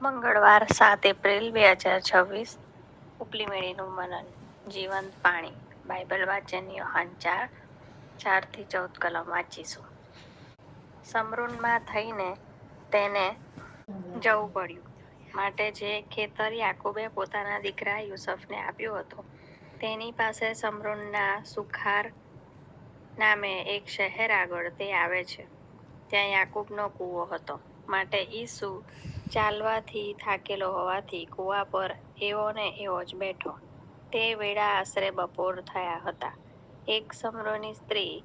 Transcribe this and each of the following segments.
મંગળવાર 7 એપ્રિલ 2026 ઉપલી મેળીનું મનન જીવંત પાણી બાઇબલ વાંચન યોહાન 4:4-14 કલમ વાંચીશું. સમરૂનમાં થઈને તેને જવું પડ્યું. માટે જે ખેતર યાકૂબે પોતાના દીકરા યુસુફને આપ્યું હતું તેની પાસે સમરૂનના સુખાર નામે એક શહેર આગળ તે આવે છે. ત્યાં યાકૂબનો કૂવો હતો. માટે ઈસુ ચાલવાથી થાકેલો હોવાથી કૂવા પર એવો ને એવો જ બેઠો. તે વેળા આશરે બપોર થયા હતા. એક સમરોની સ્ત્રી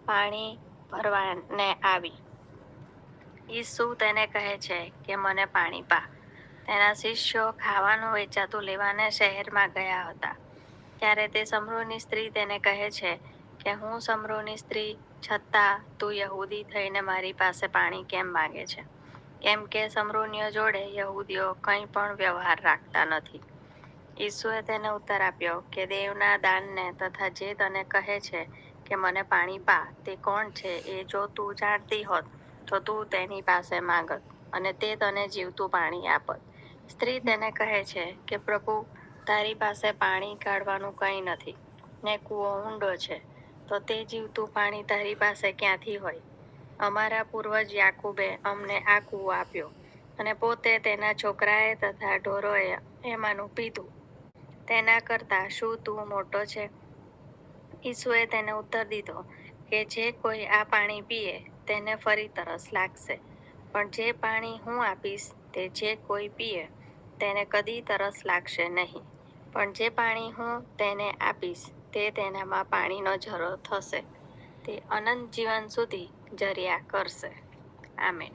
પાણી ભરવાને આવી. ઈસુ તેને કહે છે કે મને પાણી પા. તેના શિષ્યો ખાવાનું વેચાતું લેવાને શહેરમાં ગયા હતા. ત્યારે તે સમરોની સ્ત્રી તેને કહે છે કે હું સમરોની સ્ત્રી છતાં તું યહૂદી થઈને મારી પાસે પાણી કેમ માંગે છે? કેમ કે સમરોનીઓ જોડે યહૂદીઓ કંઈ પણ વ્યવહાર રાખતા નથી. ઈસુએ તેને ઉત્તર આપ્યો કે દેવના દાનને તથા જે તને કહે છે કે મને પાણી પા તે કોણ છે એ જો તું જાણતી હોત તો તું તેની પાસે માંગત અને તે તને જીવતું પાણી આપત. સ્ત્રી તેને કહે છે કે પ્રભુ, તારી પાસે પાણી કાઢવાનું કંઈ નથી ને કૂવો ઊંડો છે, તો તે જીવતું પાણી તારી પાસે ક્યાંથી હોય? અમારા પૂર્વજ યાકૂબે અમને આ કૂવો આપ્યો અને પોતે તેના છોકરાએ તથા ઢોરોએ એમાંનું પીધું. તેના કરતાં શું તું મોટો છે? ઈસુએ તેને ઉત્તર દીધો કે જે કોઈ આ પાણી પીએ તેને ફરી તરસ લાગશે. પણ જે પાણી હું આપીશ તે જે કોઈ પીએ તેને કદી તરસ લાગશે નહીં. પણ જે પાણી હું તેને આપીશ તે તેનામાં પાણીનો ઝરો થશે. તે અનંત જીવન સુધી ઝર્યા કરશે. આમેન.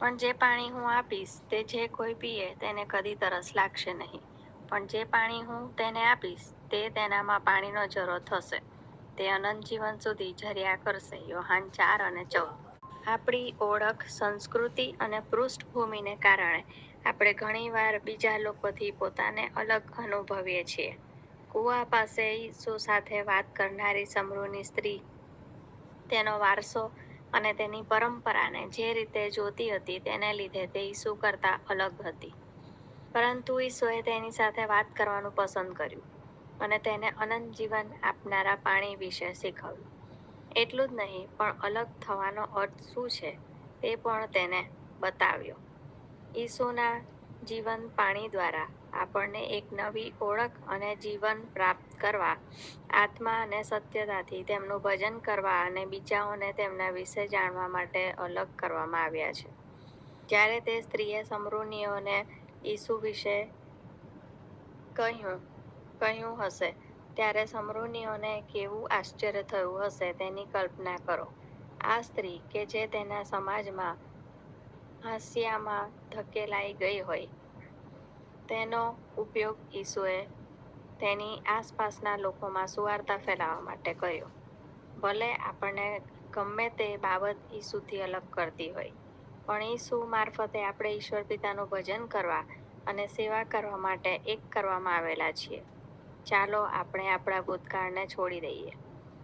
પણ જે પાણી હું આપીશ તે જે કોઈ પીએ તેને કદી તરસ લાગશે નહીં. પણ જે પાણી હું તેને આપીશ તે તેનામાં પાણીનો ઝરો થશે. તે અનંત જીવન સુધી ઝર્યા કરશે. યોહાન 4:14. આપણી ઓળખ, સંસ્કૃતિ અને પૃષ્ઠભૂમિને કારણે આપણે ઘણીવાર બીજા લોકોથી પોતાને અલગ અનુભવીએ છીએ. કૂવા પાસે ઈસુ સાથે વાત કરનારી સમરૂની સ્ત્રી તેનો વારસો અને તેની પરંપરાને જે રીતે જોતી હતી તેને લીધે તે ઈસુ કરતાં અલગ હતી. પરંતુ ઈસુએ તેની સાથે વાત કરવાનું પસંદ કર્યું અને તેને અનંત જીવન આપનારા પાણી વિશે શીખવ્યું. એટલું જ નહીં પણ અલગ થવાનો અર્થ શું છે તે પણ તેને બતાવ્યો. ઈસુના જીવંત પાણી દ્વારા આપણને એક નવી ઓળખ અને જીવન પ્રાપ્ત કરવા, આત્મા અને સત્યતાથી તેમનું ભજન કરવા અને બીજાઓને તેમના વિશે જાણવા માટે અલગ કરવામાં આવ્યા છે. જ્યારે તે સ્ત્રીએ સમરૂનીઓને ઈસુ વિશે કહ્યું હશે ત્યારે સમરૂનીઓને કેવું આશ્ચર્ય થયું હશે તેની કલ્પના કરો. આ સ્ત્રી કે જે તેના સમાજમાં હાંસિયામાં ધકેલાઈ ગઈ હોય તેનો ઉપયોગ ઈસુએ તેની આસપાસના લોકોમાં સુવાર્તા ફેલાવવા માટે કર્યો. ભલે આપણને ગમે તે બાબત ઈસુથી અલગ કરતી હોય, પણ ઈસુ મારફતે આપણે ઈશ્વર પિતાનું ભજન કરવા અને સેવા કરવા માટે એક કરવામાં આવેલા છીએ. ચાલો આપણે આપણા ભૂતકાળને છોડી દઈએ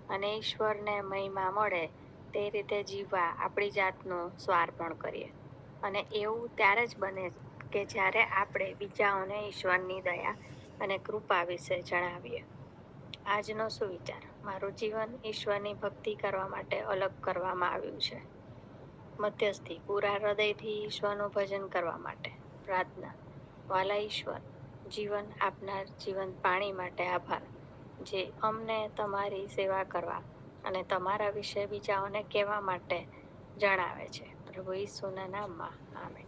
અને ઈશ્વરને મહિમા મળે તે રીતે જીવવા આપણી જાતનું સ્વાર્પણ કરીએ. અને એવું ત્યારે જ બને કે જ્યારે આપણે બીજાઓને ઈશ્વરની દયા અને કૃપા વિશે જણાવીએ. આજનો સુવિચાર: મારું જીવન ઈશ્વરની ભક્તિ કરવા માટે અલગ કરવામાં આવ્યું છે. મધ્યસ્થી: પૂરા હૃદયથી ઈશ્વરનું ભજન કરવા માટે પ્રાર્થના. વાલા ઈશ્વર, જીવન આપનાર જીવંત પાણી માટે આભાર, જે અમને તમારી સેવા કરવા અને તમારા વિશે બીજાઓને કહેવા માટે જણાવે છે. પ્રભુ ઈસુના નામમાં, આમેન.